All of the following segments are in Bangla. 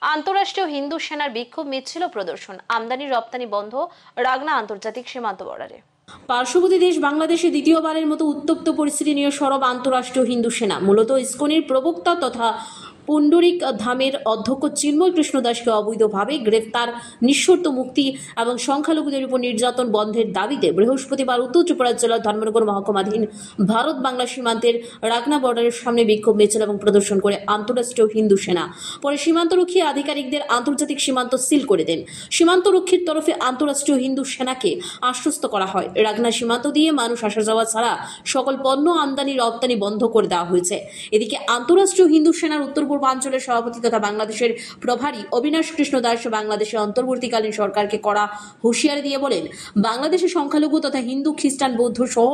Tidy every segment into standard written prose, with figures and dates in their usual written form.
আন্তরাষ্ট্রীয় হিন্দু সেনার বিক্ষোভ মিছিল প্রদর্শন, আমদানি রপ্তানি বন্ধ রাগনা আন্তর্জাতিক সীমান্ত বর্ডারে। পার্শ্ববর্তী দেশ বাংলাদেশে দ্বিতীয়বারের মতো উত্তপ্ত পরিস্থিতি নিয়ে সরব আন্তরাষ্ট্রীয় হিন্দু সেনা। মূলত ইসকনের প্রবক্তা তথা পুণ্ডরিক ধামের অধ্যক্ষ চিন্ময় কৃষ্ণ দাসকে অবৈধভাবে গ্রেফতার, নিঃশর্ত মুক্তি এবং সংখ্যালঘুদের উপর নির্যাতন বন্ধের দাবিতে বৃহস্পতিবার উত্তর ত্রিপুরা জেলার ধর্মনগর মহকুমাধীন ভারত বাংলা সীমান্তের রাগনা বর্ডারের সামনে বিক্ষোভ মিছিল এবং প্রদর্শন করে আন্তরাষ্ট্রীয় হিন্দু সেনা। পরে সীমান্তরক্ষী আধিকারিকদের আন্তর্জাতিক সীমান্ত সিল করে দেন। সীমান্তরক্ষীর তরফে আন্তরাষ্ট্রীয় হিন্দু সেনাকে আশ্বস্ত করা হয়, রাগনা সীমান্ত দিয়ে মানুষ আসা যাওয়া ছাড়া সকল পণ্য আমদানি রপ্তানি বন্ধ করে দেওয়া হয়েছে। এদিকে আন্তরাষ্ট্রীয় হিন্দু সেনার উত্তর পূর্বাঞ্চলের সভাপতি তথা বাংলাদেশের প্রভারী অবিনাশ কৃষ্ণ দাস বাংলাদেশের অন্তর্বর্তীকালীন সরকারকে কড়া হুঁশিয়ারি দিয়ে বলেন, বাংলাদেশের সংখ্যালঘু তথা হিন্দু, খ্রিস্টান, বৌদ্ধ সহ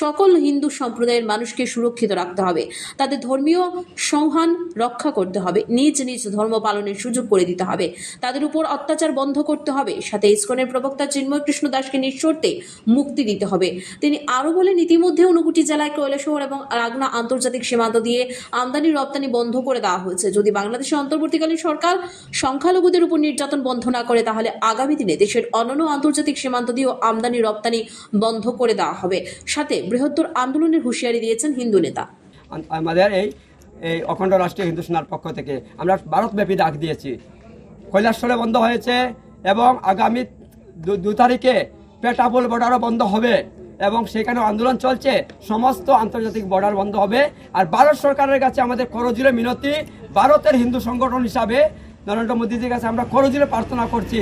সকল হিন্দু সম্প্রদায়ের মানুষকে সুরক্ষিত রাখতে হবে, তাদের ধর্মীয় সংহান রক্ষা করতে হবে, নিজ নিজ ধর্ম পালনের সুযোগ করে দিতে হবে, তাদের উপর অত্যাচার বন্ধ করতে হবে, সাথে ইসকনের প্রবক্তা চিন্ময় কৃষ্ণ দাসকে নিঃশর্তে মুক্তি দিতে হবে। তিনি আরো বলেন, ইতিমধ্যে 59 জেলায় কৈলাসহর এবং রাগনা আন্তর্জাতিক সীমান্ত দিয়ে আমদানি রপ্তানি বন্ধ করে দেওয়া হয়েছে। যদি বাংলাদেশের অন্তর্বর্তীকালীন সরকার সংখ্যালঘুদের উপর নির্যাতন বন্ধ না করে, তাহলে আগামী দিনে দেশের অন্যান্য আন্তর্জাতিক সীমান্ত দিয়েও আমদানি রপ্তানি বন্ধ করে দেওয়া হবে। সাথে বৃহত্তর আন্দোলনের হুঁশিয়ারি দিয়েছেন হিন্দু নেতা। আমাদের এই অখণ্ড রাষ্ট্রীয় হিন্দু সেনার পক্ষ থেকে আমরা ভারতব্যাপী ডাক দিয়েছি। কৈলাসহরে বন্ধ হয়েছে এবং আগামী 2 তারিখে পেটাপুল বর্ডারও বন্ধ হবে এবং সেখানে আন্দোলন চলছে। সমস্ত আন্তর্জাতিক বর্ডার বন্ধ হবে। আর ভারত সরকারের কাছে আমাদের করজোড়ে মিনতি, ভারতের হিন্দু সংগঠন হিসাবে নরেন্দ্র মোদীজির কাছে আমরা করজোড়ে প্রার্থনা করছি,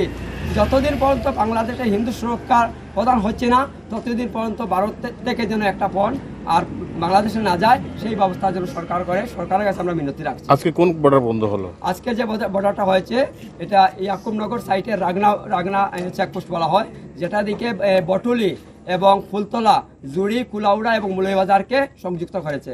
যতদিন পর্যন্ত বাংলাদেশে হিন্দু সুরক্ষা প্রদান হচ্ছে না, ততদিন পর্যন্ত ভারত থেকে যেন একটা পণ আর বাংলাদেশে না যায়, সেই ব্যবস্থা যেন সরকার করে। সরকারের কাছে আমরা মিনতি রাখছি। আজকে কোন বর্ডার বন্ধ হলো? আজকে যে বর্ডারটা হয়েছে এটা ইয়াকুবনগর সাইটের রাগনা চেকপোস্ট বলা হয়, যেটা দিকে বটুলি এবং ফুলতলা, জুড়ি, কুলাউড়া এবং মুলইবাজারকে সংযুক্ত করেছে।